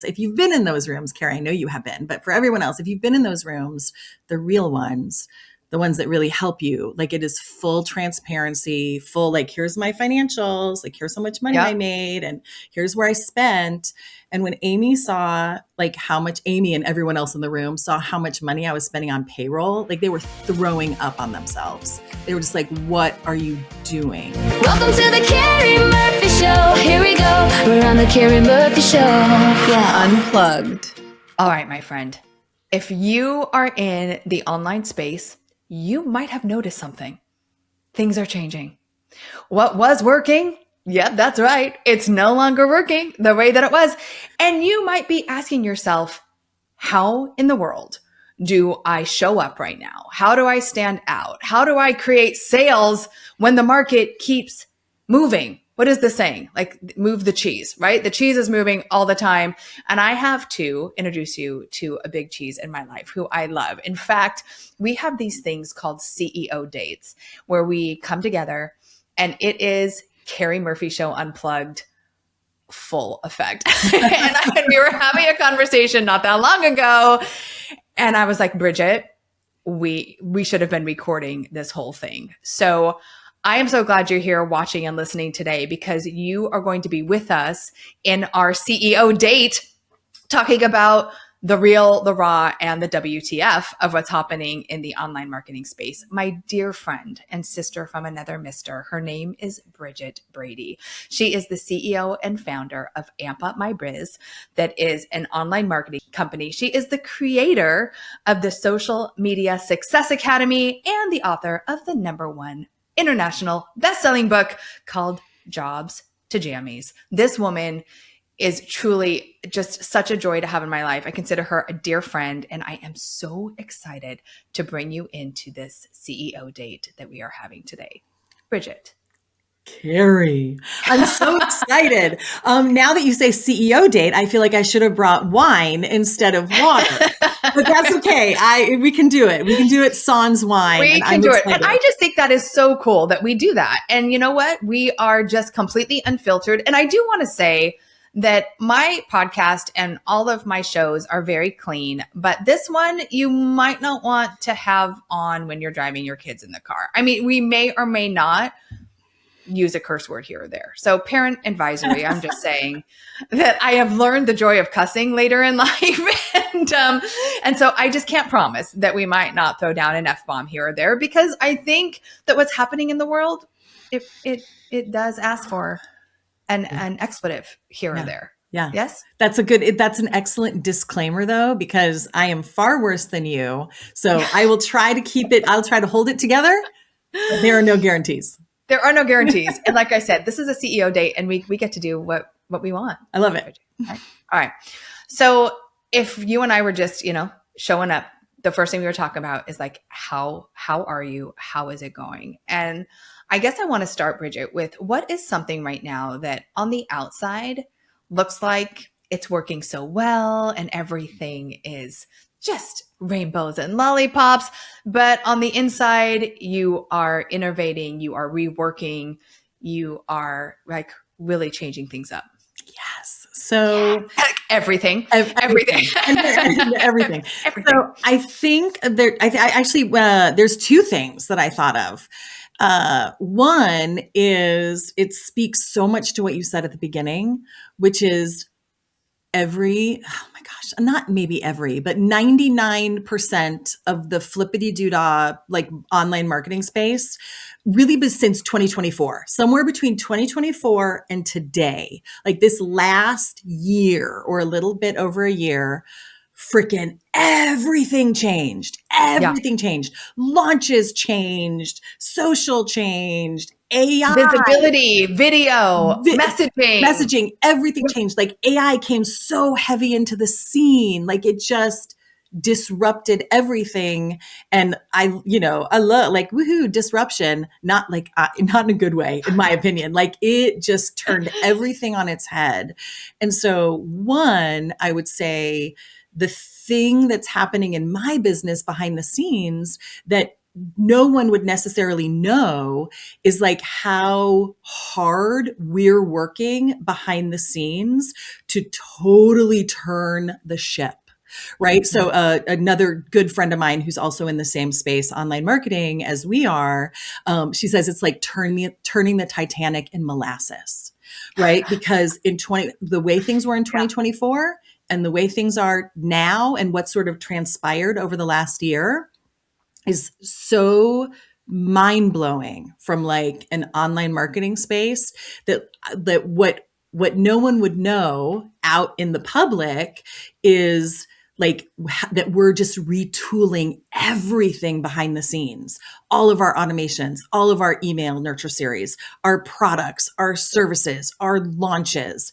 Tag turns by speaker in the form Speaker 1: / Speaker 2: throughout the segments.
Speaker 1: If you've been in those rooms, Keri, I know you have been, but for everyone else, if you've been in those rooms, the real ones, the ones that really help you, like it is full transparency, full, like, here's my financials, like, here's how much money I made and here's where I spent. And when Amy saw like how much, Amy and everyone else in the room saw how much money I was spending on payroll, like they were throwing up on themselves. They were just like, what are you doing?
Speaker 2: Welcome to the Keri Murphy Show. Here we go. We're on the Keri Murphy Show. Yeah.
Speaker 1: Unplugged.
Speaker 3: All right, my friend. If you are in the online space, you might have noticed something. Things are changing. What was working? Yep, that's right. It's no longer working the way that it was. And you might be asking yourself, how in the world do I show up right now? How do I stand out? How do I create sales when the market keeps moving? What is the saying? Like, move the cheese, right? The cheese is moving all the time. And I have to introduce you to a big cheese in my life who I love. In fact, we have these things called CEO dates where we come together, and it is Keri Murphy Show Unplugged full effect. and we were having a conversation not that long ago. And I was like, Bridget, we should have been recording this whole thing. So I am so glad you're here watching and listening today, because you are going to be with us in our CEO date, talking about the real, the raw, and the WTF of what's happening in the online marketing space. My dear friend and sister from another mister, her name is Bridget Brady. She is the CEO and founder of Amp Up My Biz, that is an online marketing company. She is the creator of the Social Media Success Academy and the author of the #1 international best-selling book called Jobs to Jammies. This woman is truly just such a joy to have in my life. I consider her a dear friend, and I am so excited to bring you into this CEO date that we are having today. Bridget.
Speaker 1: Keri, I'm so excited. Now that you say CEO date, I feel like I should have brought wine instead of water, but that's okay. We can do it. We can do it sans wine.
Speaker 3: We can do it. And I just think that is so cool that we do that. And you know what? We are just completely unfiltered. And I do want to say that my podcast and all of my shows are very clean, but this one you might not want to have on when you're driving your kids in the car. I mean, we may or may not use a curse word here or there. So parent advisory, I'm just saying that I have learned the joy of cussing later in life. And so I just can't promise that we might not throw down an F-bomb here or there, because I think that what's happening in the world, it does ask for an expletive here or there.
Speaker 1: Yeah.
Speaker 3: Yes.
Speaker 1: That's an excellent disclaimer though, because I am far worse than you. So I will try to keep it, I'll try to hold it together. But there are no guarantees.
Speaker 3: There are no guarantees. And like I said, this is a CEO date, and we get to do what we want.
Speaker 1: I love it.
Speaker 3: All right. So if you and I were just, showing up, the first thing we were talking about is like, how are you? How is it going? And I guess I want to start, Bridget, with what is something right now that on the outside looks like it's working so well and everything is just rainbows and lollipops, but on the inside, you are innovating, you are reworking, you are like really changing things up.
Speaker 1: Yes. So
Speaker 3: everything.
Speaker 1: So I think there's two things that I thought of. One is it speaks so much to what you said at the beginning, which is not maybe every, but 99% of the flippity doodah, like online marketing space, really since 2024, somewhere between 2024 and today, like this last year or a little bit over a year, freaking everything changed. Everything changed. Launches changed. Social changed. AI.
Speaker 3: Visibility, video, messaging,
Speaker 1: everything changed. Like AI came so heavy into the scene. Like it just disrupted everything. And I love like, woohoo, disruption, not in a good way, in my opinion. Like it just turned everything on its head. And so one, I would say the thing that's happening in my business behind the scenes that no one would necessarily know is like how hard we're working behind the scenes to totally turn the ship. Right. So another good friend of mine who's also in the same space, online marketing, as we are, she says it's like turning the Titanic in molasses. Right. Because the way things were in 2024 and the way things are now and what sort of transpired over the last year is so mind blowing from like an online marketing space that what no one would know out in the public is like that we're just retooling everything behind the scenes, all of our automations, all of our email nurture series, our products, our services, our launches,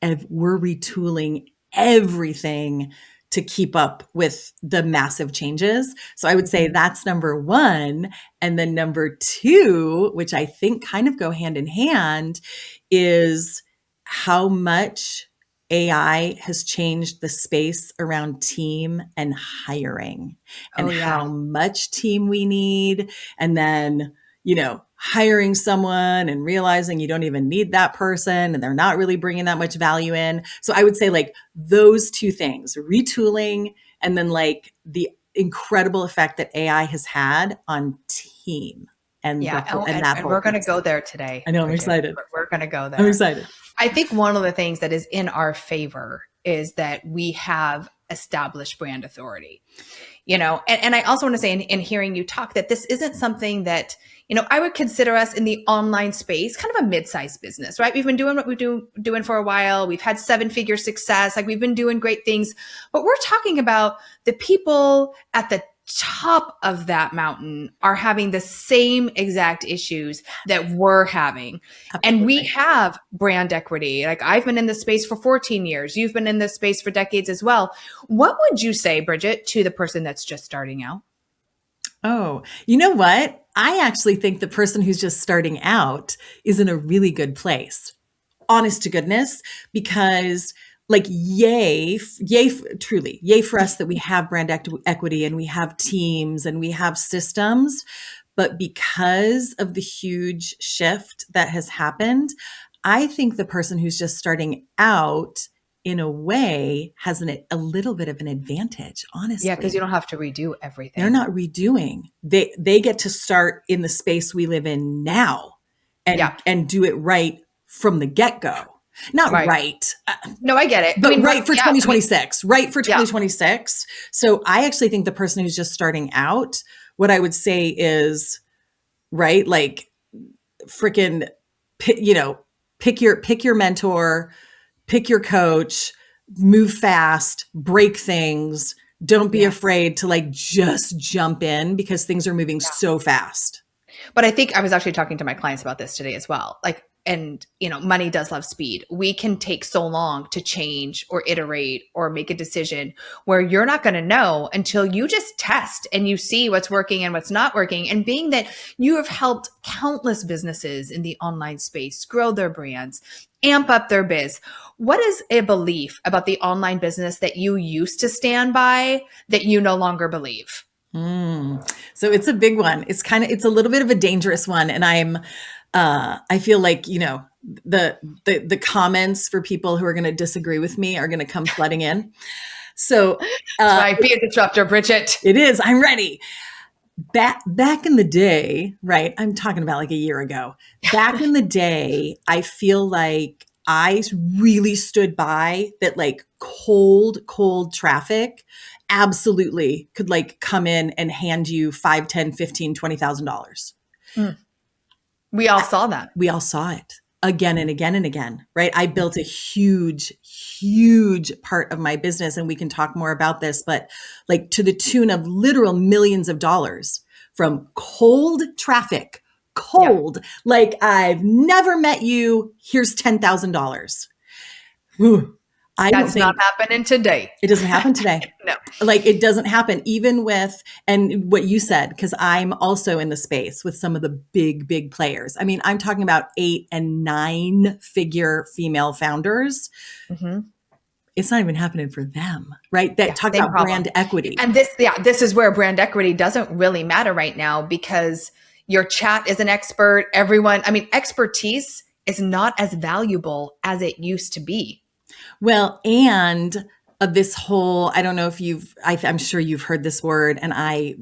Speaker 1: and we're retooling everything to keep up with the massive changes. So I would say that's number one. And then number two, which I think kind of go hand in hand, is how much AI has changed the space around team and hiring and how much team we need. And then, hiring someone and realizing you don't even need that person and they're not really bringing that much value in. So I would say like those two things, retooling and then like the incredible effect that AI has had on team. And
Speaker 3: we're going to go there today.
Speaker 1: I know, I'm excited.
Speaker 3: We're going to go there.
Speaker 1: I'm excited.
Speaker 3: I think one of the things that is in our favor is that we have established brand authority, and I also want to say in hearing you talk that this isn't something that, I would consider us in the online space kind of a mid-sized business, right? We've been doing what we're doing for a while. We've had 7-figure success. Like we've been doing great things, but we're talking about the people at the top of that mountain are having the same exact issues that we're having. Absolutely. And we have brand equity. Like I've been in this space for 14 years. You've been in this space for decades as well. What would you say, Bridget, to the person that's just starting out?
Speaker 1: Oh, you know what? I actually think the person who's just starting out is in a really good place. Honest to goodness, because like, truly, yay for us that we have brand equity and we have teams and we have systems. But because of the huge shift that has happened, I think the person who's just starting out in a way has a little bit of an advantage, honestly.
Speaker 3: Yeah, because you don't have to redo everything.
Speaker 1: They're not redoing. They get to start in the space we live in now and do it right from the get-go. Not right.
Speaker 3: No, I get it.
Speaker 1: But right for 2026. Right for 2026. So I actually think the person who's just starting out, what I would say is, right, like freaking, pick your mentor, pick your coach, move fast, break things. Don't be afraid to like just jump in because things are moving so fast.
Speaker 3: But I think I was actually talking to my clients about this today as well. Like, and money does love speed. We can take so long to change or iterate or make a decision where you're not going to know until you just test and you see what's working and what's not working. And being that you have helped countless businesses in the online space grow their brands, amp up their biz, what is a belief about the online business that you used to stand by that you no longer believe?
Speaker 1: So it's a big one. It's a little bit of a dangerous one. And I feel like, the comments for people who are going to disagree with me are going to come flooding in. So,
Speaker 3: right, be a disruptor, Bridget.
Speaker 1: It is. I'm ready. Back in the day, right? I'm talking about like a year ago. Back in the day, I feel like I really stood by that, like cold traffic absolutely could like come in and hand you $5, $10, $15, $20,000.
Speaker 3: We all saw that.
Speaker 1: We all saw it again and again and again, right? I built a huge part of my business, and we can talk more about this, but like to the tune of literal millions of dollars from cold traffic, like I've never met you. Here's $10,000.
Speaker 3: That's not happening today.
Speaker 1: It doesn't happen today.
Speaker 3: No.
Speaker 1: Like it doesn't happen even with, and what you said, because I'm also in the space with some of the big players. I mean, I'm talking about 8 and 9 figure female founders. Mm-hmm. it's not even happening for them, right? That talk
Speaker 3: same
Speaker 1: about
Speaker 3: problem.
Speaker 1: brand equity.
Speaker 3: And this is where brand equity doesn't really matter right now, because your chat is an expert. Expertise is not as valuable as it used to be.
Speaker 1: Well, and of this whole, I don't know if I'm sure you've heard this word, and I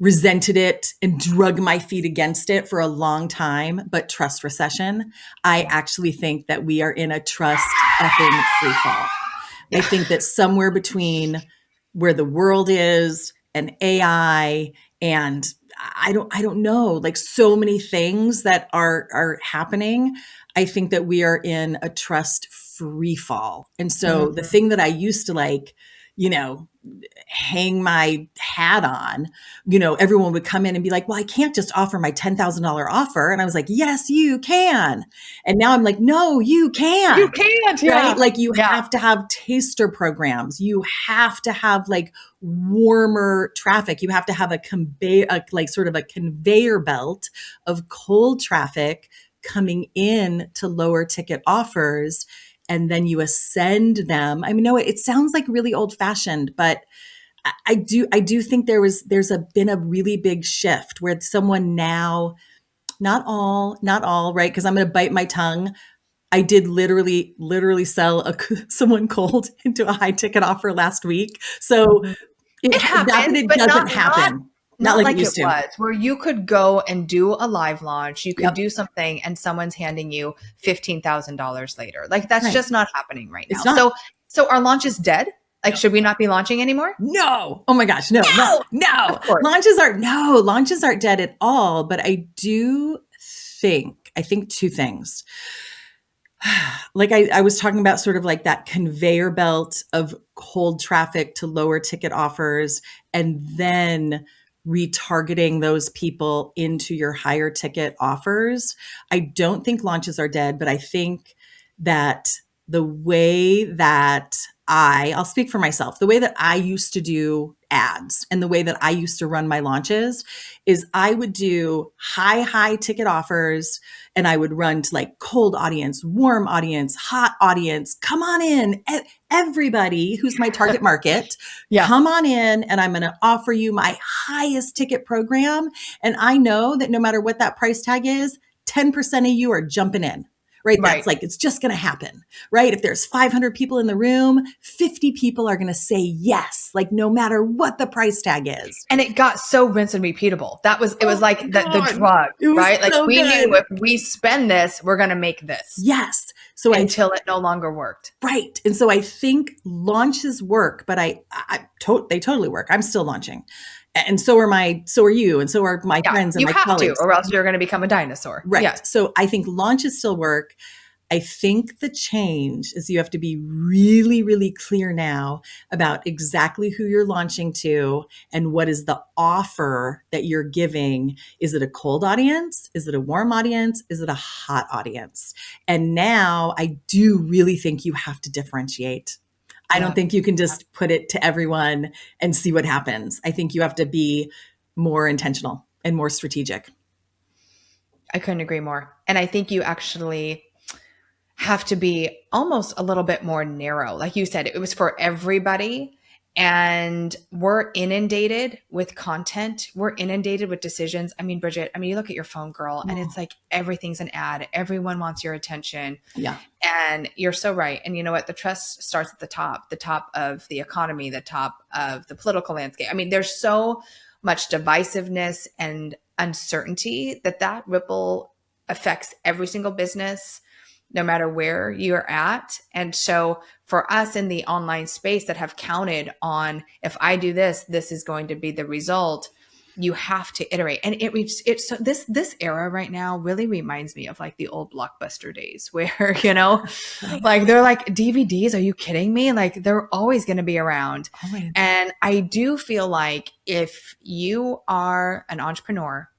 Speaker 1: resented it and drug my feet against it for a long time, but trust recession. I actually think that we are in a trust effing free fall. I think that somewhere between where the world is and AI and I don't know, like so many things that are happening. I think that we are in a trust free fall. And so the thing that I used to like, hang my hat on, everyone would come in and be like, well, I can't just offer my $10,000 offer. And I was like, yes, you can. And now I'm like, no, you can't.
Speaker 3: You can't. Yeah.
Speaker 1: Right? Like you have to have taster programs. You have to have like warmer traffic. You have to have a conveyor belt of cold traffic coming in to lower ticket offers. And then you ascend them. I mean, no, it sounds like really old fashioned, but I do think there's been a really big shift where someone now, not all, right? Because I'm going to bite my tongue. I did literally sell someone cold into a high ticket offer last week. So
Speaker 3: it happens,
Speaker 1: it
Speaker 3: but
Speaker 1: doesn't happen. Not like it used to.
Speaker 3: Was, where you could go and do a live launch, you could do something, and someone's handing you $15,000 later. Like that's just not happening right now.
Speaker 1: It's not.
Speaker 3: So our launch is dead. Like, should we not be launching anymore?
Speaker 1: No. Oh my gosh. No. Launches aren't dead at all. But I think two things. Like I was talking about sort of like that conveyor belt of cold traffic to lower ticket offers, and then retargeting those people into your higher ticket offers. I don't think launches are dead, but I think that the way that I'll speak for myself, the way that I used to do ads and the way that I used to run my launches is I would do high ticket offers, and I would run to like cold audience, warm audience, hot audience. Come on in. Everybody who's my target market, come on in, and I'm going to offer you my highest ticket program. And I know that no matter what that price tag is, 10% of you are jumping in. Right. That's like, it's just going to happen. Right. If there's 500 people in the room, 50 people are going to say yes, like no matter what the price tag is.
Speaker 3: And it got so rinse and repeatable. It was like the drug, right? Like so we knew if we spend this, we're going to make this.
Speaker 1: Yes. So
Speaker 3: until it no longer worked.
Speaker 1: Right. And so I think launches work, but they totally work. I'm still launching. And so are you, and so are my friends and my colleagues.
Speaker 3: You have to, or else you're going to become a dinosaur.
Speaker 1: Right.
Speaker 3: Yeah.
Speaker 1: So I think launches still work. I think the change is you have to be really, really clear now about exactly who you're launching to and what is the offer that you're giving. Is it a cold audience? Is it a warm audience? Is it a hot audience? And now I do really think you have to differentiate. I don't think you can just put it to everyone and see what happens. I think you have to be more intentional and more strategic.
Speaker 3: I couldn't agree more. And I think you actually have to be almost a little bit more narrow. Like you said, it was for everybody. And we're inundated with content. We're inundated with decisions. I mean, Bridget, you look at your phone, girl, and it's like everything's an ad. Everyone wants your attention. Yeah. And you're so right. And you know what? The trust starts at the top of the economy, the top of the political landscape. I mean, there's so much divisiveness and uncertainty that ripple affects every single business, no matter where you're at. And so for us in the online space that have counted on, if I do this, this is going to be the result, you have to iterate. And so this era right now really reminds me of like the old Blockbuster days where, like they're like DVDs. Are you kidding me? Like they're always going to be around. And I do feel like if you are an entrepreneur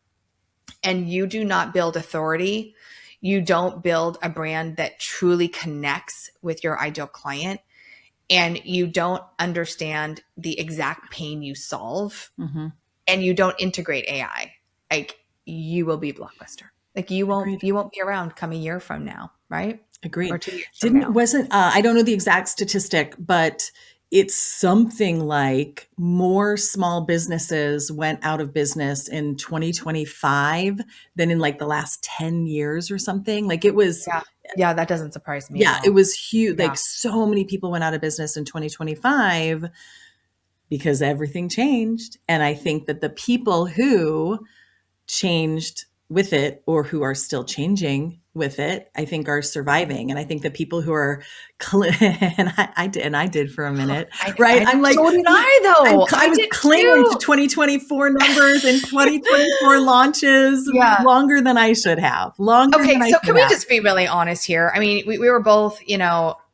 Speaker 3: and you do not build authority, you don't build a brand that truly connects with your ideal client, and you don't understand the exact pain you solve, and you don't integrate AI, like you will be Blockbuster. Like you won't be around come a year from now, right? or
Speaker 1: Agreed.
Speaker 3: 2 years from now?
Speaker 1: I don't know the exact statistic, but it's something like more small businesses went out of business in 2025 than in like the last 10 years or something. Like it was,
Speaker 3: Yeah. Yeah, that doesn't surprise me at
Speaker 1: yeah,
Speaker 3: all.
Speaker 1: it was huge.
Speaker 3: Yeah.
Speaker 1: Like so many people went out of business in 2025 because everything changed. And I think that the people who changed with it or who are still changing with it, I think are surviving. And I think the people who are, and I did for a minute, right? I'm like,
Speaker 3: so did I though.
Speaker 1: I was
Speaker 3: did
Speaker 1: clinging
Speaker 3: too.
Speaker 1: to 2024 numbers and 2024 launches
Speaker 3: Yeah.
Speaker 1: longer than I should have.
Speaker 3: Okay, so can we just be really honest here? I mean, we were both,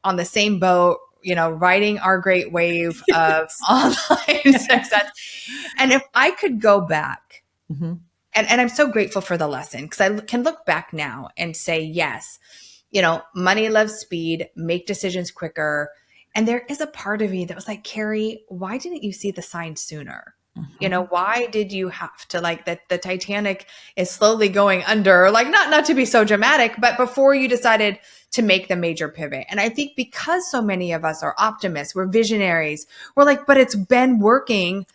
Speaker 3: on the same boat, riding our great wave of online success. And if I could go back,
Speaker 1: Mm-hmm.
Speaker 3: and I'm so grateful for the lesson because I can look back now and say, yes, money loves speed, make decisions quicker. And there is a part of me that was like, Keri, why didn't you see the sign sooner?
Speaker 1: Mm-hmm.
Speaker 3: Why did you have to that the Titanic is slowly going under, like not to be so dramatic, but before you decided to make the major pivot. And I think because so many of us are optimists, we're visionaries, we're like, but it's been working.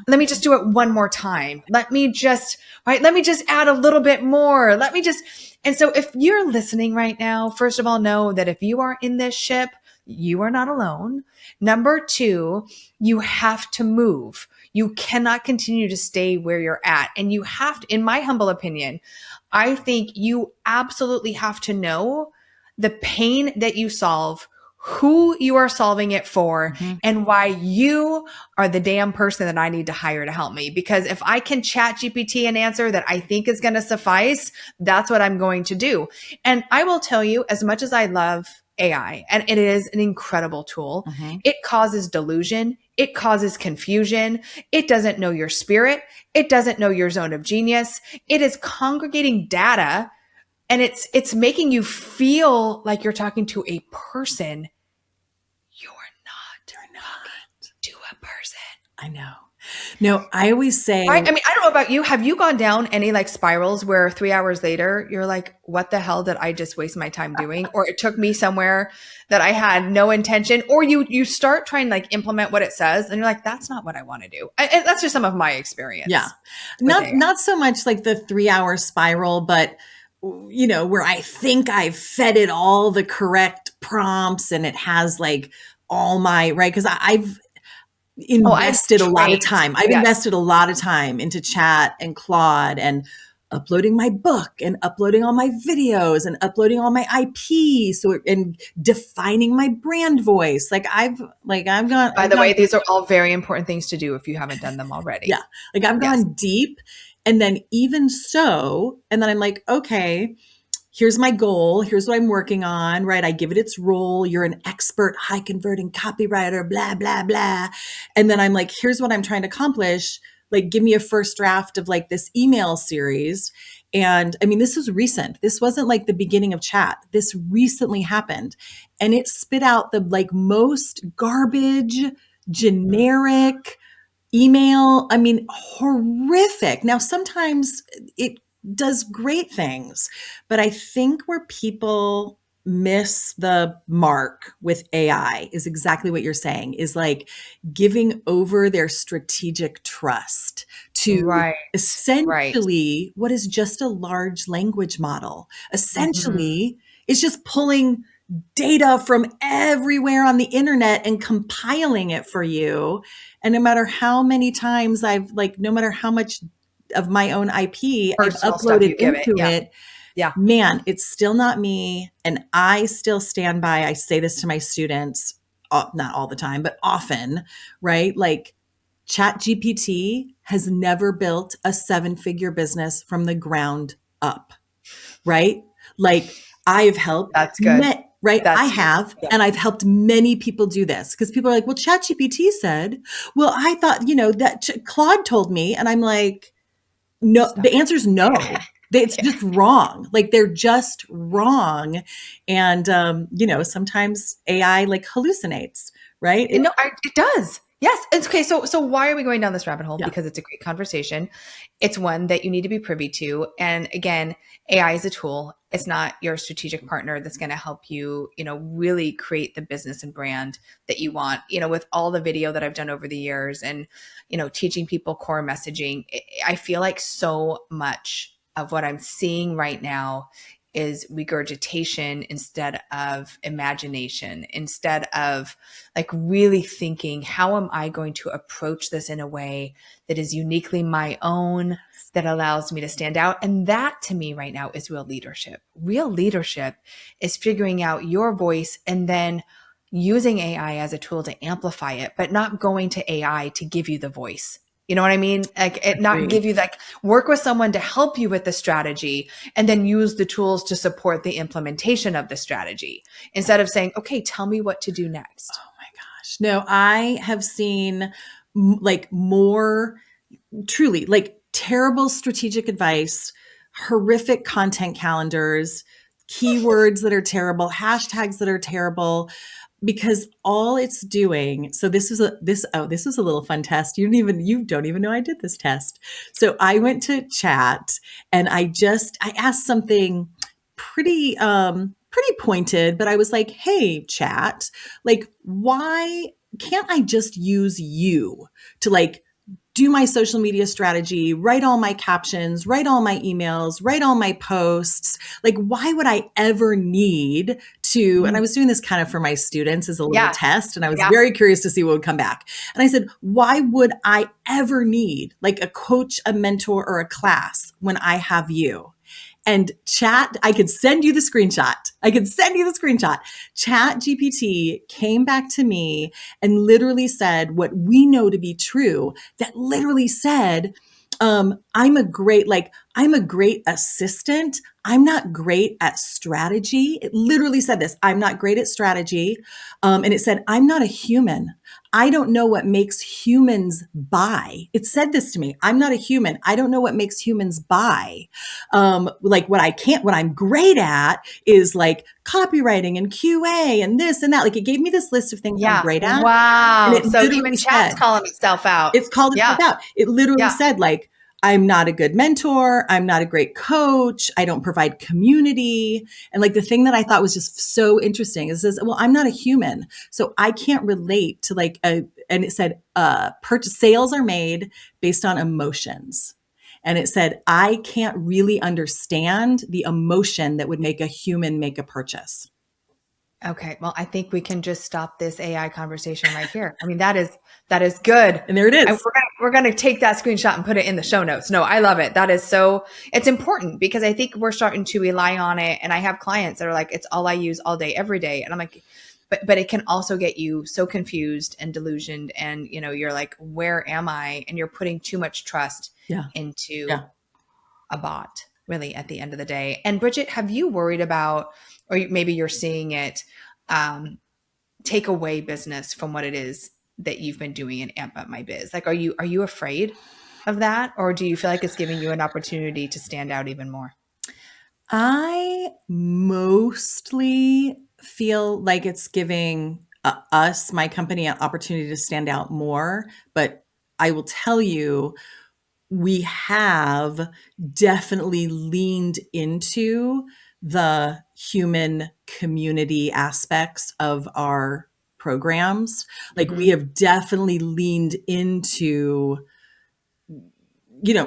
Speaker 3: Let me just do it one more time. Let me just add a little bit more. And so if you're listening right now, first of all, know that if you are in this ship, you are not alone. Number two, you have to move. You cannot continue to stay where you're at. And you have to, in my humble opinion, I think you absolutely have to know the pain that you solve, who you are solving it for, and why you are the damn person that I need to hire to help me. Because if I can chat GPT an answer that I think is going to suffice, that's what I'm going to do. And I will tell you, as much as I love AI, and it is an incredible tool, it causes delusion. It causes confusion. It doesn't know your spirit. It doesn't know your zone of genius. It is congregating data, and it's making you feel like you're talking to a person. You're not to a person.
Speaker 1: I know. No, I always say,
Speaker 3: I mean, I don't know about you. Have you gone down any spirals where 3 hours later, you're like, what the hell did I just waste my time doing? Or it took me somewhere that I had no intention, or you start trying to implement what it says and you're like, that's not what I want to do. And that's just some of my experience.
Speaker 1: yeah, not so much like the 3-hour spiral, but where I think I've fed it all the correct prompts and it has all my, right. Cause I've invested a lot of time. I've invested a lot of time into chat and Claude and uploading my book and uploading all my videos and uploading all my IP. And defining my brand voice. I've gone.
Speaker 3: By the way, these are all very important things to do if you haven't done them already.
Speaker 1: Yeah. I've gone deep. And then even so, and then I'm like, okay, here's my goal. Here's what I'm working on, right? I give it its role. You're an expert, high converting copywriter, blah, blah, blah. And then I'm like, here's what I'm trying to accomplish. Give me a first draft of this email series. And I mean, this is recent. This wasn't the beginning of chat. This recently happened. And it spit out the most garbage, generic email. I mean, horrific. Now, sometimes it does great things, but I think where people miss the mark with AI is exactly what you're saying, is giving over their strategic trust to essentially what is just a large language model. Essentially, it's just pulling data from everywhere on the internet and compiling it for you. And no matter how many times no matter how much of my own IP I've uploaded into it, man, it's still not me. And I still stand by, I say this to my students, not all the time, but often, right? ChatGPT has never built a 7-figure business from the ground up, right? I've helped.
Speaker 3: That's good.
Speaker 1: Right. I have. Yeah. And I've helped many people do this because people are like, well, ChatGPT said, well, I thought, that Claude told me. And I'm like, no, the answer is no. It's just wrong. They're just wrong. And, sometimes AI hallucinates, right?
Speaker 3: It does. Yes. It's okay. So why are we going down this rabbit hole? Yeah. Because it's a great conversation. It's one that you need to be privy to. And again, AI is a tool. It's not your strategic partner that's going to help you, really create the business and brand that you want. With all the video that I've done over the years and, teaching people core messaging, I feel like so much of what I'm seeing right now is regurgitation instead of imagination, instead of like really thinking, how am I going to approach this in a way that is uniquely my own, that allows me to stand out? And that to me right now is real leadership. Real leadership is figuring out your voice and then using AI as a tool to amplify it, but not going to AI to give you the voice. You know what I mean? Like it not give you work with someone to help you with the strategy and then use the tools to support the implementation of the strategy instead of saying, okay, tell me what to do next.
Speaker 1: Oh my gosh. No, I have seen like more truly like terrible strategic advice, horrific content calendars, keywords that are terrible, hashtags that are terrible. Because all it's doing, so this was a little fun test. You don't even know I did this test. So I went to chat and I asked something pretty pointed, but I was like, hey, chat, like, why can't I just use you to like do my social media strategy, write all my captions, write all my emails, write all my posts? Like, why would I ever need to? And I was doing this kind of for my students as a little test. And I was very curious to see what would come back. And I said, why would I ever need like a coach, a mentor, or a class when I have you? And chat, I could send you the screenshot. Chat GPT came back to me and literally said what we know to be true, that literally said, I'm a great assistant. I'm not great at strategy. It literally said this. I'm not great at strategy. And it said, I'm not a human. I don't know what makes humans buy. It said this to me. I'm not a human. I don't know what makes humans buy. Like what I'm great at is like copywriting and QA and this and that. Like it gave me this list of things I'm great at.
Speaker 3: Wow.
Speaker 1: And
Speaker 3: So even chat's calling itself out.
Speaker 1: It's called itself out. It literally said like, I'm not a good mentor. I'm not a great coach. I don't provide community. And like the thing that I thought was just so interesting is this, well, I'm not a human. So I can't relate to like and it said, sales are made based on emotions. And it said, I can't really understand the emotion that would make a human make a purchase.
Speaker 3: Okay. Well, I think we can just stop this AI conversation right here. I mean, that is good.
Speaker 1: And there it is.
Speaker 3: And we're going to take that screenshot and put it in the show notes. No, I love it. That is it's important because I think we're starting to rely on it. And I have clients that are like, it's all I use all day, every day. And I'm like, but it can also get you so confused and delusioned. And, you're like, where am I? And you're putting too much trust into a bot, really, at the end of the day. And Bridget, have you worried about, or maybe you're seeing it, take away business from what it is that you've been doing in Amp Up My Biz? Like, are you afraid of that? Or do you feel like it's giving you an opportunity to stand out even more?
Speaker 1: I mostly feel like it's giving us, my company, an opportunity to stand out more. But I will tell you, we have definitely leaned into the human community aspects of our programs. Like we have definitely leaned into,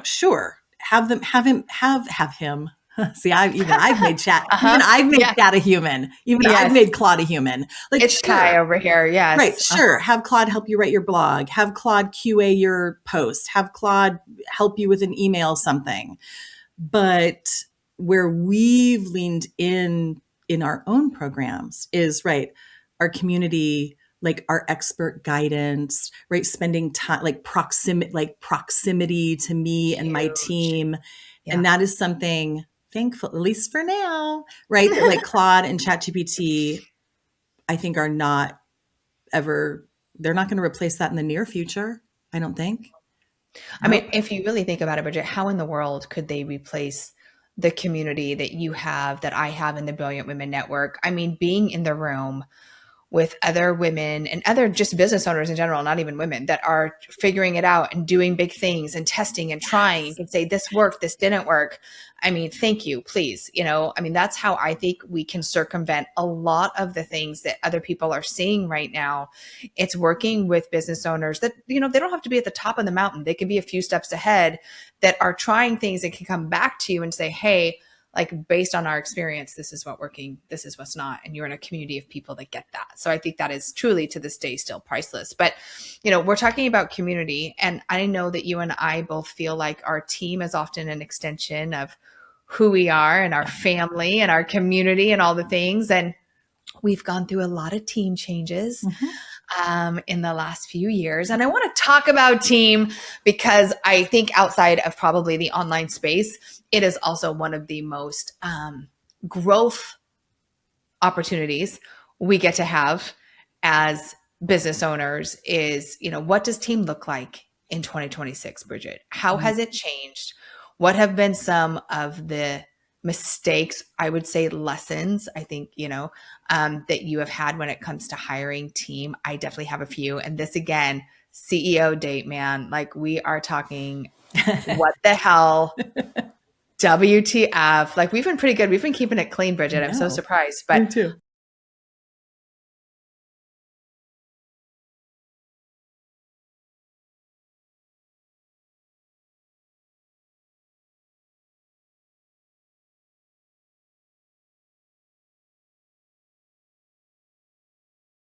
Speaker 1: sure, have him. See, I've made chat. Even I've made chat a human. I've made Claude a human. Like
Speaker 3: it's Kai over here. Yes.
Speaker 1: Right. Sure. Have Claude help you write your blog. Have Claude QA your post. Have Claude help you with an email, something. But where we've leaned in our own programs is our community, like our expert guidance, right? Spending time, like proximity to me and my team. Yeah. And that is something thankful, at least for now, right? That like Claude and ChatGPT, I think they're not going to replace that in the near future. I don't think.
Speaker 3: I mean, if you really think about it, Bridget, how in the world could they replace the community that you have, that I have in the Brilliant Women Network? I mean, being in the room with other women and other just business owners in general, not even women, that are figuring it out and doing big things and testing and trying. You can say this worked, this didn't work. I mean, thank you, please. I mean, that's how I think we can circumvent a lot of the things that other people are seeing right now. It's working with business owners that, they don't have to be at the top of the mountain. They can be a few steps ahead, that are trying things and can come back to you and say, hey, like, based on our experience, this is what's working, this is what's not. And you're in a community of people that get that. So I think that is truly, to this day, still priceless. But, we're talking about community. And I know that you and I both feel like our team is often an extension of who we are and our family and our community and all the things. And we've gone through a lot of team changes in the last few years. And I want to talk about team because I think outside of probably the online space, it is also one of the most growth opportunities we get to have as business owners is, what does team look like in 2026, Bridget? How has it changed? What have been some of the mistakes, I would say lessons, I think, that you have had when it comes to hiring team? I definitely have a few. And this, again, CEO date, man, like, we are talking, what the hell? WTF. Like, we've been pretty good. We've been keeping it clean, Bridget. I'm so surprised. But
Speaker 1: me too.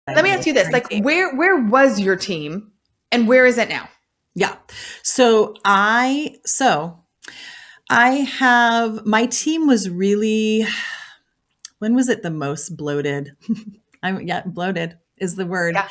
Speaker 3: Let me ask you this, like, where was your team and where is it now?
Speaker 1: Yeah. So I have, my team was really, when was it the most bloated? Bloated is the word.
Speaker 3: Yeah.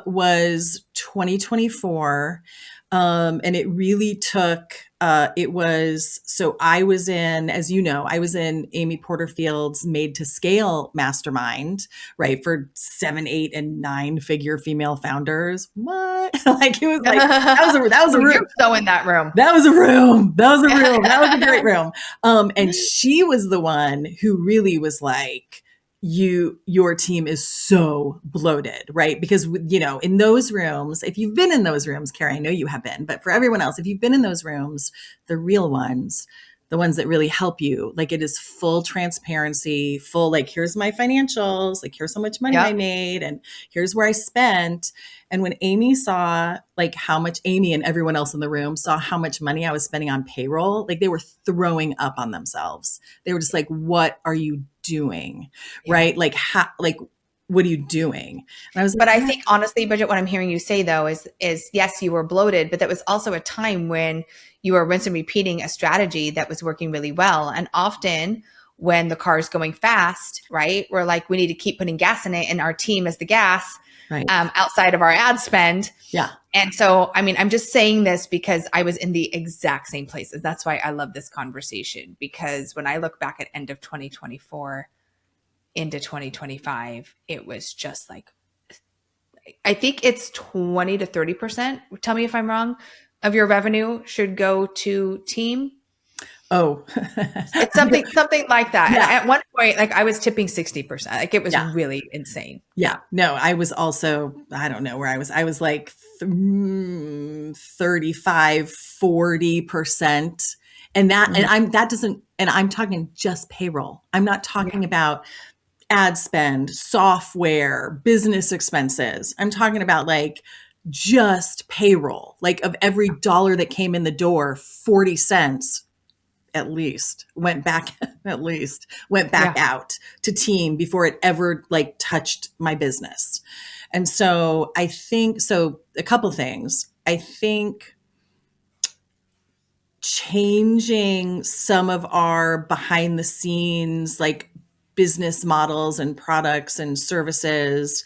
Speaker 1: Was 2024. And it really took, so I was in, as you know, I was in Amy Porterfield's Made to Scale mastermind, right? For 7, 8, and 9-figure female founders. What? Like, it was like, that was a room.
Speaker 3: You're so in that room.
Speaker 1: That was a room. That was a great room. And she was the one who really was like, your team is so bloated, right? Because, in those rooms, if you've been in those rooms, Keri, I know you have been, but for everyone else, if you've been in those rooms, the real ones, the ones that really help you, like, it is full transparency, full, like, here's my financials, like, here's how much money I made, and here's where I spent. And when Amy saw, like, how much, Amy and everyone else in the room saw how much money I was spending on payroll, like, they were throwing up on themselves. They were just like, what are you doing? Right? Like, what are you doing? And I was,
Speaker 3: but I think, honestly, Bridget, what I'm hearing you say, though, is yes, you were bloated, but that was also a time when you were rinse and repeating a strategy that was working really well. And often when the car is going fast, right, we're like, we need to keep putting gas in it, and our team is the gas, right, outside of our ad spend. Yeah. And so, I mean, I'm just saying this because I was in the exact same places. That's why I love this conversation, because when I look back at end of 2024 into 2025, it was just like, I think it's 20 to 30%. Tell me if I'm wrong, of your revenue should go to team.
Speaker 1: Oh,
Speaker 3: it's something like that. Yeah. And at one point, like, I was tipping 60%. Like, it was really insane.
Speaker 1: Yeah. No, I was also, I don't know where I was. I was like 35, 40%. And I'm talking just payroll. I'm not talking about ad spend, software, business expenses. I'm talking about, like, just payroll. Like, of every dollar that came in the door, 40 cents at least went back out to team before it ever, like, touched my business. And so I think, a couple things. I think changing some of our behind the scenes, like, business models and products and services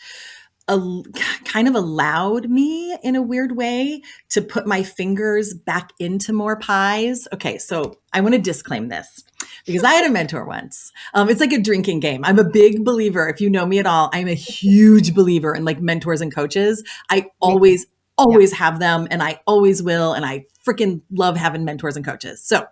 Speaker 1: kind of allowed me, in a weird way, to put my fingers back into more pies. Okay, so I want to disclaim this because I had a mentor once. It's like a drinking game. I'm a big believer. If you know me at all, I'm a huge believer in, like, mentors and coaches. I always always have them and I always will. And I freaking love having mentors and coaches. So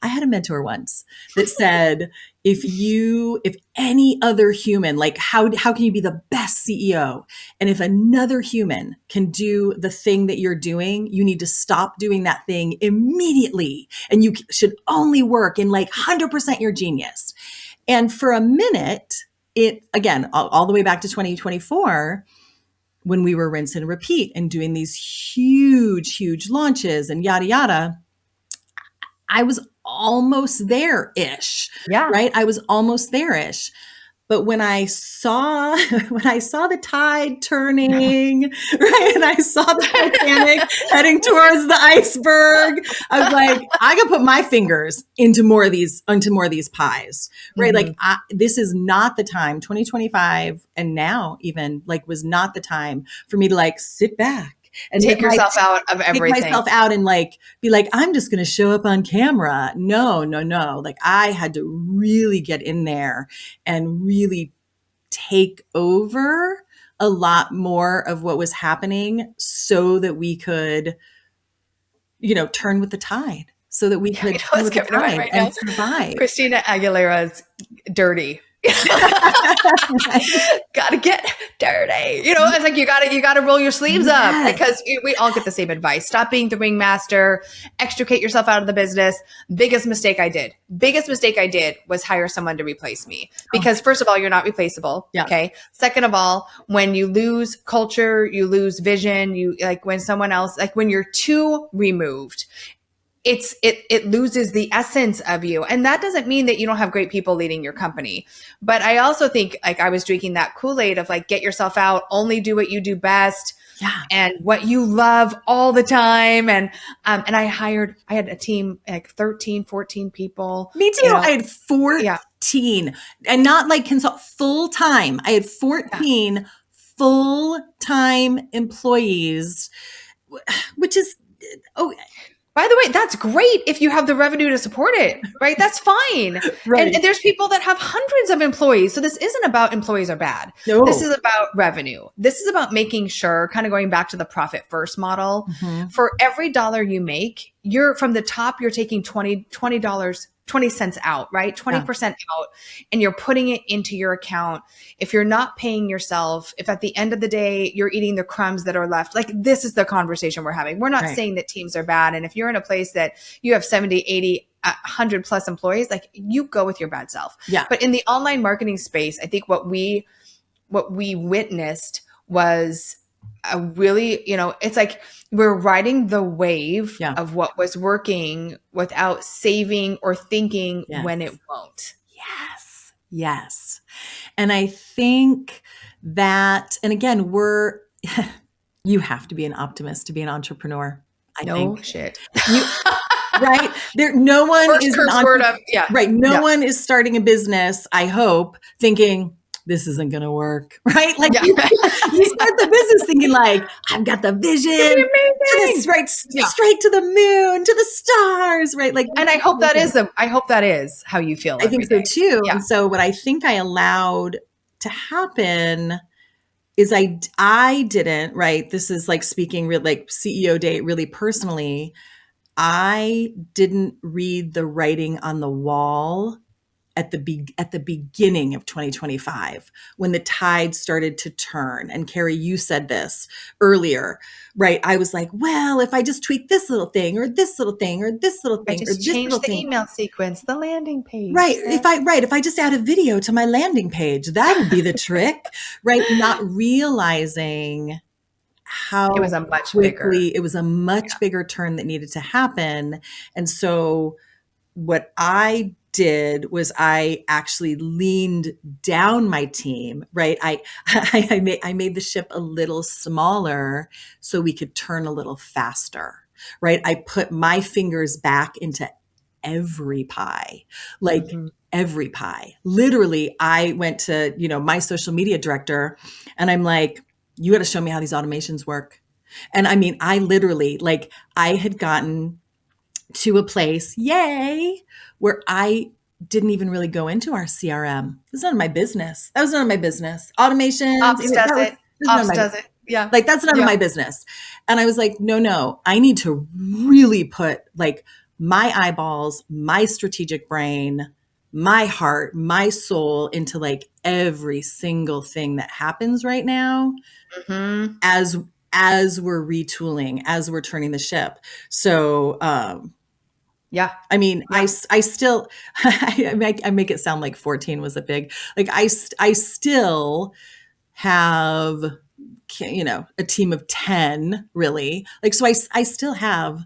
Speaker 1: I had a mentor once that said, if any other human, like how can you be the best CEO? And if another human can do the thing that you're doing, you need to stop doing that thing immediately. And you should only work in like 100% your genius. And for a minute, it, again, all the way back to 2024, when we were rinse and repeat and doing these huge launches and yada, yada, I was almost there-ish, right? I was almost there-ish. But when I saw the tide turning, right, and I saw the Titanic heading towards the iceberg, I was like, I gotta put my fingers into more of these pies, right? Like, this is not the time. 2025, and now even like was not the time for me to like sit back and
Speaker 3: take yourself out of everything.
Speaker 1: Take myself out and like be like, I'm just going to show up on camera. No. Like I had to really get in there and really take over a lot more of what was happening so that we could, turn with the tide. So that we could turn with the tide and survive.
Speaker 3: Christina Aguilera's "Dirty." Gotta get dirty. It's like you gotta roll your sleeves up, because we all get the same advice. Stop being the ringmaster, extricate yourself out of the business. Biggest mistake I did was hire someone to replace me, because first of all, you're not replaceable.
Speaker 1: Yeah.
Speaker 3: Okay. Second of all, when you lose culture, you lose vision, when you're too removed, it loses the essence of you. And that doesn't mean that you don't have great people leading your company. But I also think, like, I was drinking that Kool-Aid of like, get yourself out, only do what you do best, and what you love all the time. And I had a team, like 13, 14 people.
Speaker 1: Me too. I had 14 and not like full time. I had 14 full-time employees, which is,
Speaker 3: by the way, that's great if you have the revenue to support it, right? That's fine.
Speaker 1: Right.
Speaker 3: And there's people that have hundreds of employees. So this isn't about employees are bad.
Speaker 1: No.
Speaker 3: This is about revenue. This is about making sure, kind of going back to the profit first model, for every dollar you make, you're from the top, you're taking $20, 20 cents out, right? 20% out, and you're putting it into your account. If you're not paying yourself, if at the end of the day, you're eating the crumbs that are left, like, this is the conversation we're having. We're not saying that teams are bad. And if you're in a place that you have 70, 80, 100 plus employees, like, you go with your bad self.
Speaker 1: Yeah.
Speaker 3: But in the online marketing space, I think what we witnessed was a really, it's like we're riding the wave of what was working without saving or thinking when it won't.
Speaker 1: Yes. And I think that, and again, you have to be an optimist to be an entrepreneur. I think.
Speaker 3: Shit.
Speaker 1: Right? No one
Speaker 3: First
Speaker 1: is
Speaker 3: curse word of,
Speaker 1: right. No one is starting a business, I hope, thinking, this isn't going to work, right? Like you start the business thinking like, I've got the vision straight to the moon, to the stars, right? Like,
Speaker 3: and I hope that is how you feel.
Speaker 1: I think so too.
Speaker 3: Yeah.
Speaker 1: And so what I think I allowed to happen is I didn't, right? This is like speaking like CEO date really personally. I didn't read the writing on the wall at the beginning of 2025, when the tide started to turn. And Keri, you said this earlier, right? I was like, well, if I just tweak this little thing or this little thing or this little thing, or
Speaker 3: just
Speaker 1: this
Speaker 3: change
Speaker 1: little
Speaker 3: the
Speaker 1: thing,
Speaker 3: email sequence, the landing page.
Speaker 1: right? If I just add a video to my landing page, that would be the trick, right? Not realizing how
Speaker 3: it was a much
Speaker 1: bigger turn that needed to happen. And so what I did was I actually leaned down my team, right? I made the ship a little smaller so we could turn a little faster, right? I put my fingers back into every pie, like every pie. Literally, I went to, my social media director and I'm like, you got to show me how these automations work. And I mean, I literally, like, I had gotten to a place, where I didn't even really go into our CRM. This is none of my business. That was none of my business. Automation.
Speaker 3: Ops does it. Yeah.
Speaker 1: Like, that's none of my business. And I was like, no, I need to really put like my eyeballs, my strategic brain, my heart, my soul into like every single thing that happens right now as we're retooling, as we're turning the ship. So,
Speaker 3: Yeah.
Speaker 1: I mean, I still, I make it sound like 14 was a big, like I still have, a team of 10 really. Like, so I still have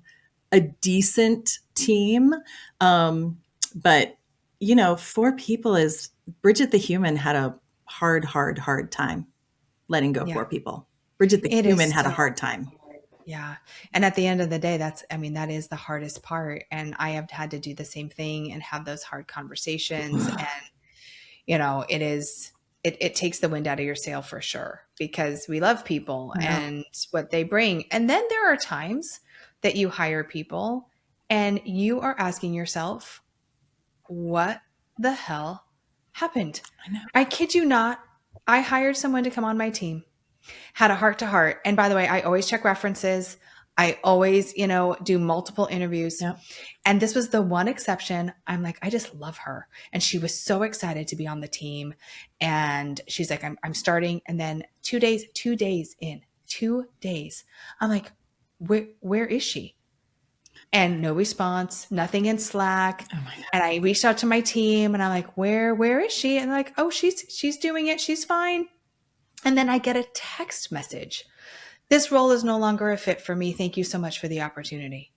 Speaker 1: a decent team. But 4 people is, Bridget the human had a hard time letting go 4 people. Bridget the human had a hard time.
Speaker 3: Yeah. And at the end of the day, that is the hardest part. And I have had to do the same thing and have those hard conversations. And, it takes the wind out of your sail for sure, because we love people and what they bring. And then there are times that you hire people and you are asking yourself, what the hell happened?
Speaker 1: I know.
Speaker 3: I kid you not. I hired someone to come on my team, had a heart to heart. And by the way, I always check references. I always, do multiple interviews.
Speaker 1: Yep.
Speaker 3: And this was the one exception. I'm like, I just love her. And she was so excited to be on the team. And she's like, I'm starting. And then 2 days in, 2 days, I'm like, where is she? And no response, nothing in Slack.
Speaker 1: Oh my God.
Speaker 3: And I reached out to my team and I'm like, where is she? And they're like, oh, she's doing it. She's fine. And then I get a text message. This role is no longer a fit for me. Thank you so much for the opportunity.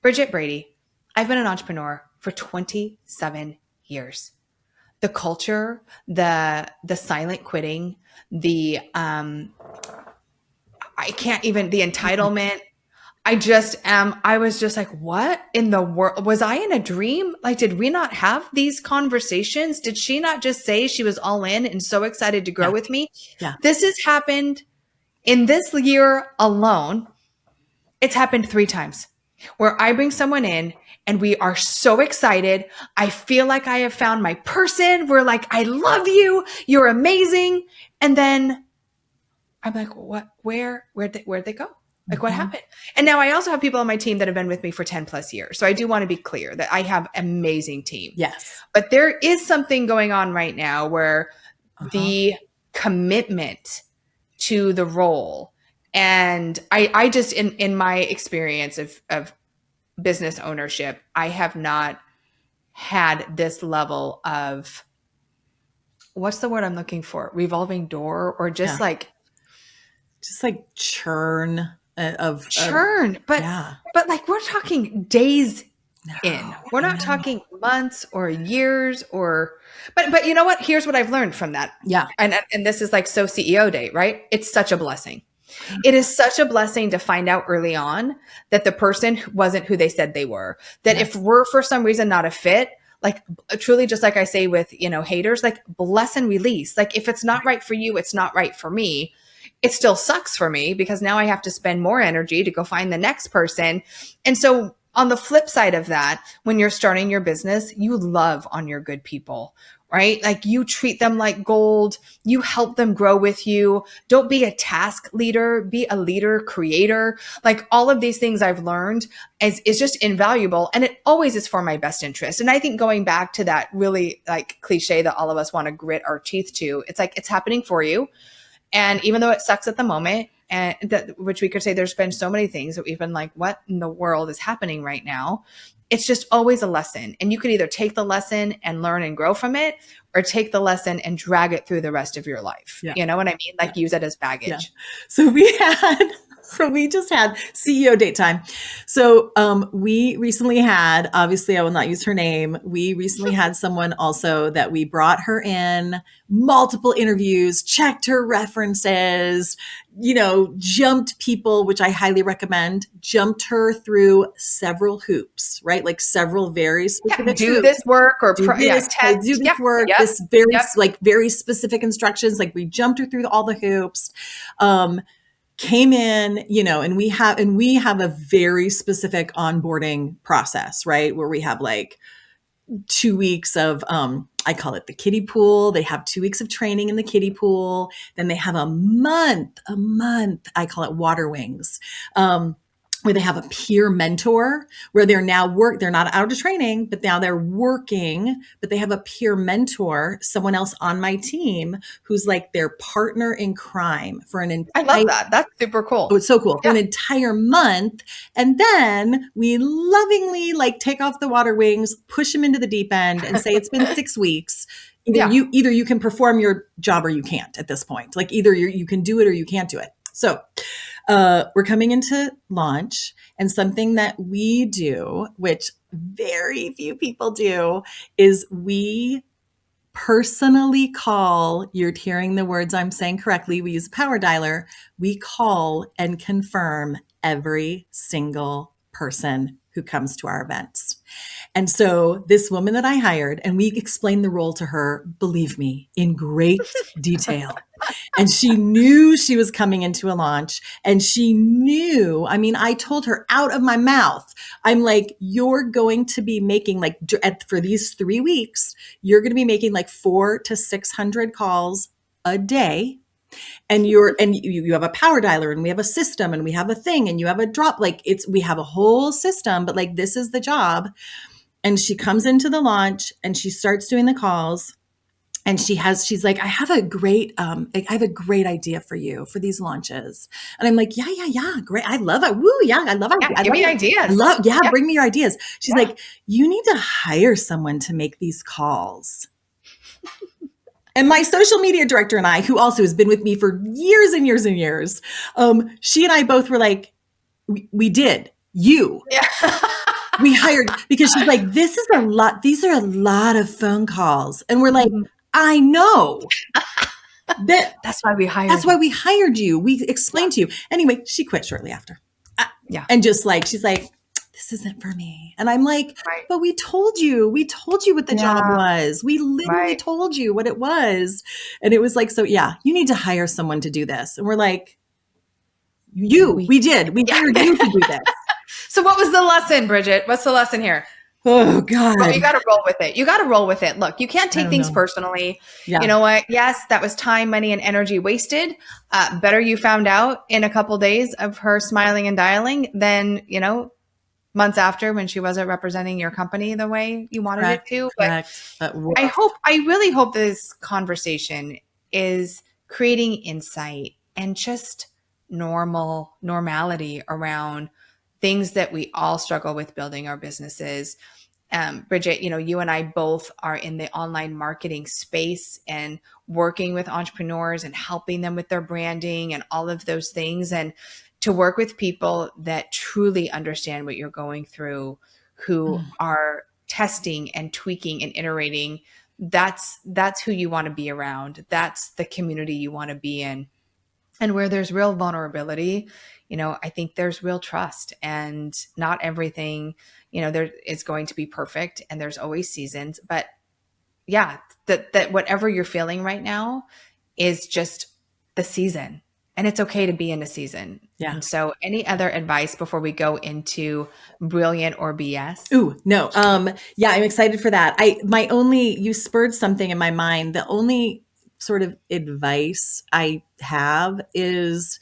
Speaker 3: Bridget Brady, I've been an entrepreneur for 27 years. The culture, the silent quitting, the entitlement. I was just like, what in the world? Was I in a dream? Like, did we not have these conversations? Did she not just say she was all in and so excited to grow with me?
Speaker 1: Yeah.
Speaker 3: This has happened in this year alone. It's happened 3 times where I bring someone in and we are so excited. I feel like I have found my person. We're like, I love you. You're amazing. And then I'm like, what, where'd they go? Like, what happened? And now I also have people on my team that have been with me for 10 plus years. So I do want to be clear that I have an amazing team.
Speaker 1: Yes.
Speaker 3: But there is something going on right now where the commitment to the role, and I just, in my experience of business ownership, I have not had this level of, what's the word I'm looking for? Revolving door, or just like
Speaker 1: churn.
Speaker 3: But like, we're talking days in. We're not talking months or years but you know what? Here's what I've learned from that.
Speaker 1: Yeah.
Speaker 3: And this is like, so CEO day, right? It's such a blessing. It is such a blessing to find out early on that the person wasn't who they said they were. That if we're for some reason not a fit, like truly, just like I say with, haters, like bless and release. Like, if it's not right for you, it's not right for me. It still sucks for me because now I have to spend more energy to go find the next person. And so on the flip side of that, when you're starting your business, you love on your good people, right? Like, you treat them like gold. You help them grow with you. Don't be a task leader, be a leader, creator. Like, all of these things I've learned is just invaluable. And it always is for my best interest. And I think going back to that really like cliche that all of us want to grit our teeth to, it's like, it's happening for you. And even though it sucks at the moment, and which we could say there's been so many things that we've been like, what in the world is happening right now? It's just always a lesson. And you can either take the lesson and learn and grow from it, or take the lesson and drag it through the rest of your life. Yeah. You know what I mean? Like, use it as baggage. Yeah.
Speaker 1: So we just had CEO date time. So we recently had, obviously I will not use her name. We recently had someone also that we brought her in, multiple interviews, checked her references, jumped people, which I highly recommend, jumped her through several hoops, right? Like several very specific
Speaker 3: do
Speaker 1: hoops.
Speaker 3: This work or
Speaker 1: do this work, this very specific instructions. Like, we jumped her through all the hoops. Came in, and we have a very specific onboarding process, right? Where we have like 2 weeks of, I call it the kiddie pool. They have 2 weeks of training in the kiddie pool. Then they have a month, I call it water wings, where they have a peer mentor, where they're not out of training, but now they're working, but they have a peer mentor, someone else on my team who's like their partner in crime for an entire—
Speaker 3: I love that. That's super cool.
Speaker 1: Oh, it's so cool. For an entire month. And then we lovingly like take off the water wings, push them into the deep end and say, it's been 6 weeks. Either you can perform your job or you can't at this point. Like either you can do it or you can't do it. So we're coming into launch, and something that we do, which very few people do, is we personally call— you're hearing the words I'm saying correctly. We use a power dialer. We call and confirm every single person who comes to our events. And so this woman that I hired, and we explained the role to her, believe me, in great detail. And she knew she was coming into a launch, and she knew, I mean, I told her out of my mouth, I'm like, you're going to be making like, for these 3 weeks, you're going to be making like 400 to 600 calls a day. And you have a power dialer, and we have a system, and we have a thing, and you have a drop, like we have a whole system, but like, this is the job. And she comes into the launch and she starts doing the calls, and she's like, I have a great idea for you for these launches. And I'm like, yeah, great. I love it. Woo. Yeah. I love it.
Speaker 3: Give me ideas.
Speaker 1: Bring me your ideas. She's like, you need to hire someone to make these calls. And my social media director and I, who also has been with me for years and years and years, she and I both were like, we did. We hired, because she's like, this is a lot. These are a lot of phone calls. And we're like, I know.
Speaker 3: That's why we
Speaker 1: hired you. We explained to you. Anyway, she quit shortly after. And just like, she's like, this isn't for me. And I'm like, but we told you what the job was. We literally told you what it was. And it was like, so yeah, you need to hire someone to do this. And we're like, we did. We hired you to do this.
Speaker 3: So what was the lesson, Bridget? What's the lesson here?
Speaker 1: Oh God.
Speaker 3: Well, you got to roll with it. You got to roll with it. Look, you can't take things personally. Yeah. You know what? Yes, that was time, money, and energy wasted. Better you found out in a couple days of her smiling and dialing than, months after, when she wasn't representing your company the way you wanted it to. But I really hope this conversation is creating insight and just normality around things that we all struggle with building our businesses. Bridget, you and I both are in the online marketing space and working with entrepreneurs and helping them with their branding and all of those things. And to work with people that truly understand what you're going through, who are testing and tweaking and iterating, that's who you want to be around. That's the community you want to be in. And where there's real vulnerability, I think there's real trust, and not everything, there is going to be perfect, and there's always seasons, but yeah, that whatever you're feeling right now is just the season, and it's okay to be in a season. Yeah. And so any other advice before we go into brilliant or BS?
Speaker 1: Ooh, no. Yeah, I'm excited for that. You spurred something in my mind. The only sort of advice I have is,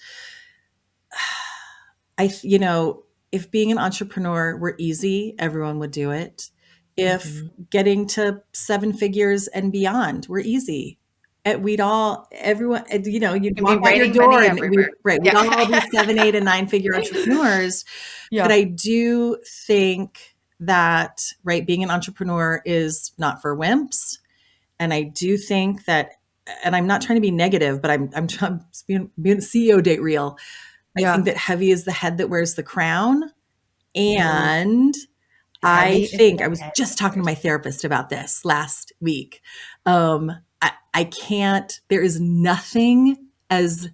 Speaker 1: if being an entrepreneur were easy, everyone would do it. If getting to 7 figures and beyond were easy, you'd walk out your door and we'd all be 7, 8, and 9 figure entrepreneurs. Yeah. But I do think that, being an entrepreneur is not for wimps. And I do think that, and I'm not trying to be negative, but I'm trying being CEO date real. I think that heavy is the head that wears the crown. And I think I was just talking to my therapist about this last week. I can't, there is nothing as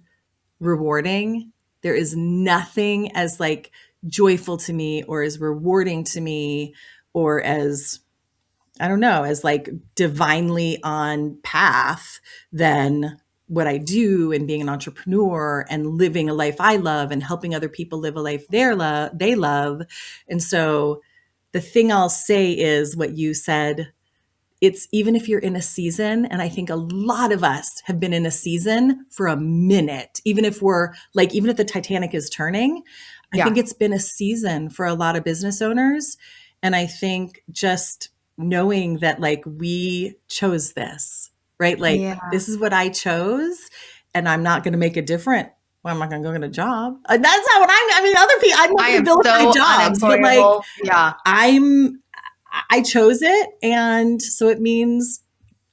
Speaker 1: rewarding. There is nothing as like joyful to me, or as rewarding to me, or as, I don't know, as like divinely on path than what I do in being an entrepreneur and living a life I love and helping other people live a life they love. And so the thing I'll say is what you said. It's even if you're in a season, and I think a lot of us have been in a season for a minute, even if we're like, even if the Titanic is turning, I think it's been a season for a lot of business owners. And I think just knowing that like we chose this, right? Like this is what I chose, and I'm not going to make it different. Well, I'm not going to go get a job. That's not what I mean, other people, I'm not going to build my jobs, but like, I chose it. And so it means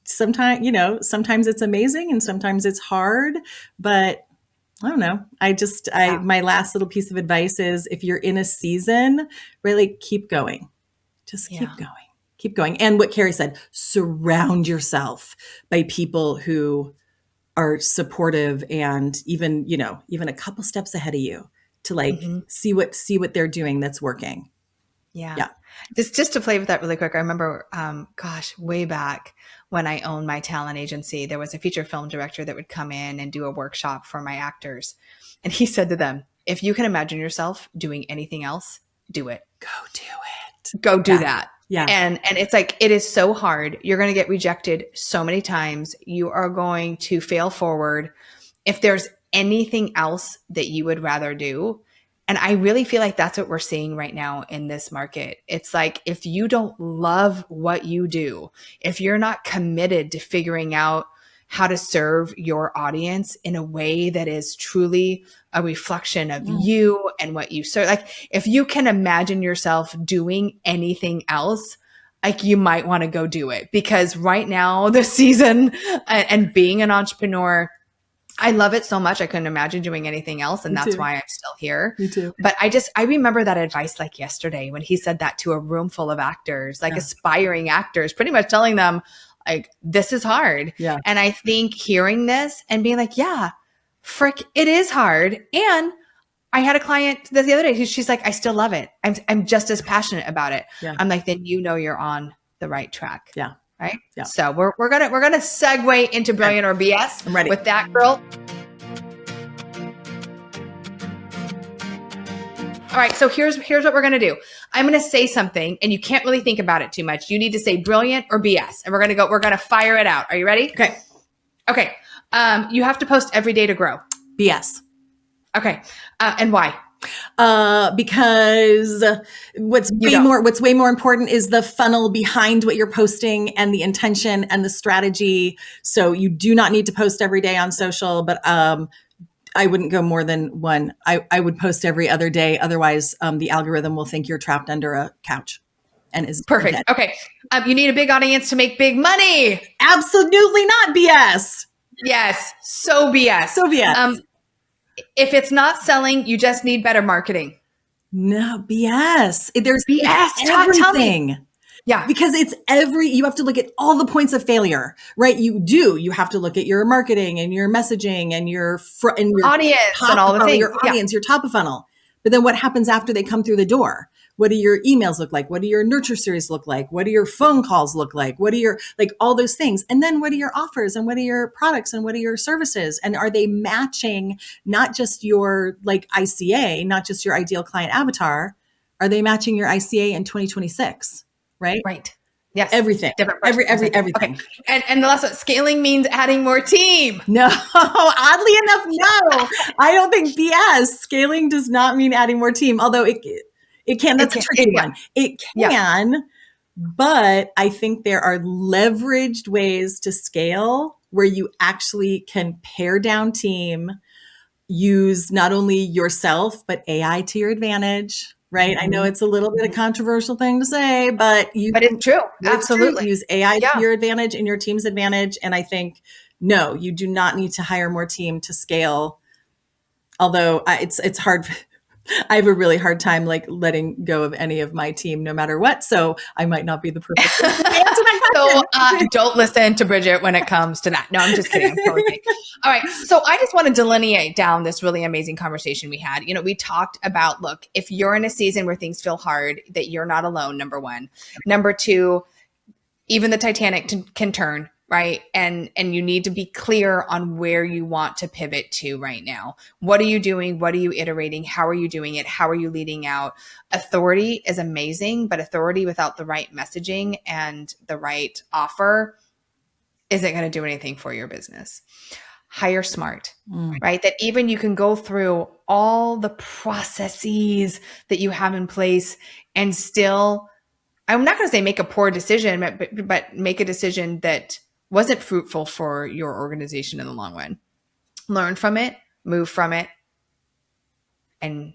Speaker 1: sometimes, you know, sometimes it's amazing and sometimes it's hard, but I don't know. My last little piece of advice is if you're in a season, really keep going. Just keep going. And what Keri said, surround yourself by people who are supportive and even, you know, even a couple steps ahead of you to like see what they're doing that's working.
Speaker 3: Yeah. Just to play with that really quick. I remember, way back when I owned my talent agency, there was a feature film director that would come in and do a workshop for my actors. And he said to them, if you can imagine yourself doing anything else, do it.
Speaker 1: Go do it.
Speaker 3: Go do that.
Speaker 1: Yeah.
Speaker 3: And it's like, it is so hard. You're going to get rejected so many times. You are going to fail forward. If there's anything else that you would rather do. And I really feel like that's what we're seeing right now in this market. It's like, if you don't love what you do, if you're not committed to figuring out how to serve your audience in a way that is truly a reflection of you and what you serve. Like if you can imagine yourself doing anything else, like you might want to go do it, because right now the season and being an entrepreneur, I love it so much. I couldn't imagine doing anything else. And that's why I'm still here.
Speaker 1: Me too.
Speaker 3: But I remember that advice like yesterday when he said that to a room full of actors, like aspiring actors, pretty much telling them like, this is hard.
Speaker 1: Yeah.
Speaker 3: And I think hearing this and being like, yeah, frick, it is hard. And I had a client the other day, she's like, I still love it. I'm just as passionate about it.
Speaker 1: Yeah.
Speaker 3: I'm like, then you know you're on the right track.
Speaker 1: Yeah.
Speaker 3: Right.
Speaker 1: Yeah.
Speaker 3: So we're gonna segue into Brilliant or BS.
Speaker 1: I'm ready
Speaker 3: with that, girl. All right. So here's what we're gonna do. I'm gonna say something, and you can't really think about it too much. You need to say brilliant or BS, and we're gonna fire it out. Are you ready?
Speaker 1: Okay.
Speaker 3: Okay. You have to post every day to grow.
Speaker 1: BS.
Speaker 3: Okay. And why?
Speaker 1: Because what's way more important is the funnel behind what you're posting and the intention and the strategy. So you do not need to post every day on social, but I wouldn't go more than one. I would post every other day. Otherwise, the algorithm will think you're trapped under a couch and is
Speaker 3: perfect.
Speaker 1: dead.
Speaker 3: Okay. You need a big audience to make big money.
Speaker 1: Absolutely not BS.
Speaker 3: Yes. So BS.
Speaker 1: So BS.
Speaker 3: If it's not selling, you just need better marketing.
Speaker 1: No, BS. There's
Speaker 3: BS.
Speaker 1: everything.
Speaker 3: Yeah.
Speaker 1: Because you have to look at all the points of failure, right? You have to look at your marketing and your messaging and your
Speaker 3: audience and all the things.
Speaker 1: Your audience, your top of funnel. But then what happens after they come through the door? What do your emails look like? What do your nurture series look like? What do your phone calls look like? What do your, like all those things? And then what are your offers and what are your products and what are your services? And are they matching not just your like ICA, not just your ideal client avatar? Are they matching your ICA in 2026? Right?
Speaker 3: Right. Yes.
Speaker 1: Everything.
Speaker 3: Different
Speaker 1: everything.
Speaker 3: Okay. And the last one, scaling means adding more team.
Speaker 1: No, oddly enough, no. I don't think BS. Scaling does not mean adding more team, although it can. That's a tricky one. It can, but I think there are leveraged ways to scale where you actually can pare down team, use not only yourself, but AI to your advantage. Right. I know it's a little bit of a controversial thing to say, but
Speaker 3: it's true. Absolutely.
Speaker 1: Use AI to your advantage and your team's advantage. And I think, no, you do not need to hire more team to scale. Although it's hard. I have a really hard time like letting go of any of my team, no matter what. So I might not be the perfect person to answer that question.
Speaker 3: So don't listen to Bridget when it comes to that. No, I'm just kidding. I'm totally kidding. All right. So I just want to delineate down this really amazing conversation we had. You know, we talked about, look, if you're in a season where things feel hard, that you're not alone, number one. Number two, even the Titanic can turn. right? And you need to be clear on where you want to pivot to right now. What are you doing? What are you iterating? How are you doing it? How are you leading out? Authority is amazing, but authority without the right messaging and the right offer isn't going to do anything for your business. Hire smart, right? That even you can go through all the processes that you have in place and still, I'm not going to say make a poor decision, but make a decision that wasn't fruitful for your organization in the long run. Learn from it, move from it, and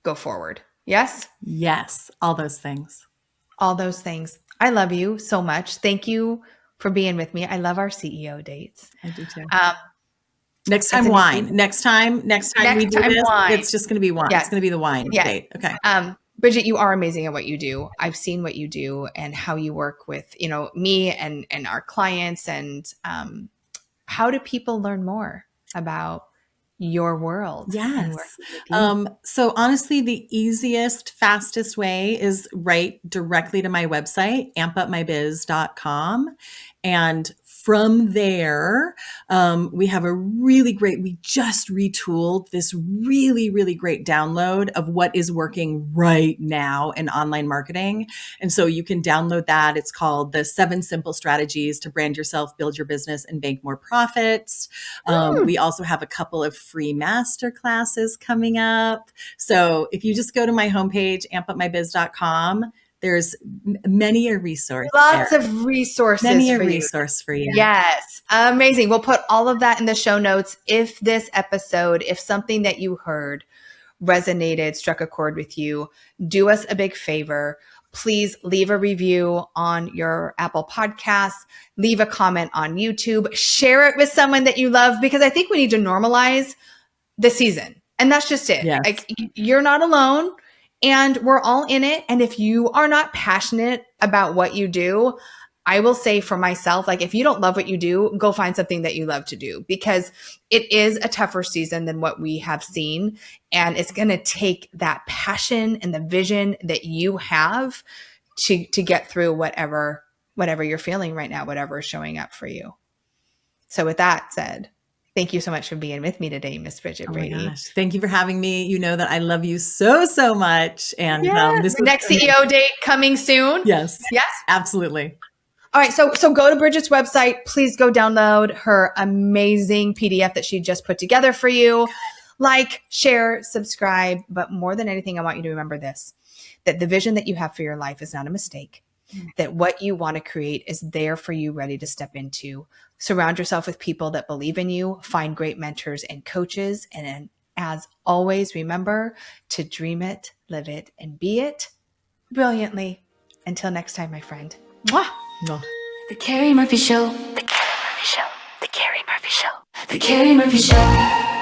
Speaker 3: go forward. Yes?
Speaker 1: Yes. All those things.
Speaker 3: All those things. I love you so much. Thank you for being with me. I love our CEO dates.
Speaker 1: I do too. Next time, wine. Next time we do this, wine. It's just going to be wine. Yes. It's going to be the wine date. Okay.
Speaker 3: Bridget, you are amazing at what you do. I've seen what you do and how you work with, me and our clients. And how do people learn more about your world?
Speaker 1: Yes. So honestly, the easiest, fastest way is right directly to my website, ampupmybiz.com. And from there, we have we just retooled this really, really great download of what is working right now in online marketing. And so you can download that. It's called the 7 Simple Strategies to Brand Yourself, Build Your Business, and Make More Profits. We also have a couple of free master classes coming up. So if you just go to my homepage, ampupmybiz.com, there's many a resource.
Speaker 3: Lots of resources.
Speaker 1: Many a resource for you.
Speaker 3: Yes. Amazing. We'll put all of that in the show notes. If this episode, if something that you heard resonated, struck a chord with you, do us a big favor. Please leave a review on your Apple Podcasts, leave a comment on YouTube, share it with someone that you love, because I think we need to normalize the season. And that's just it.
Speaker 1: Yes.
Speaker 3: Like, you're not alone. And we're all in it. And if you are not passionate about what you do, I will say for myself, like, if you don't love what you do, go find something that you love to do, because it is a tougher season than what we have seen. And it's going to take that passion and the vision that you have to get through whatever you're feeling right now, whatever is showing up for you. So with that said, thank you so much for being with me today, Miss Bridget Brady.
Speaker 1: Oh my gosh. Thank you for having me. You know that I love you so, so much. And this
Speaker 3: next CEO date coming soon.
Speaker 1: Yes.
Speaker 3: Yes.
Speaker 1: Absolutely.
Speaker 3: All right. So go to Bridget's website. Please go download her amazing PDF that she just put together for you. Like, share, subscribe. But more than anything, I want you to remember this, that the vision that you have for your life is not a mistake. That what you want to create is there for you, ready to step into. Surround yourself with people that believe in you. Find great mentors and coaches. And as always, remember to dream it, live it, and be it brilliantly. Until next time, my friend. Mwah!
Speaker 1: Oh.
Speaker 2: The Keri Murphy Show. The Keri Murphy Show. The Keri Murphy Show. The Keri Murphy Show.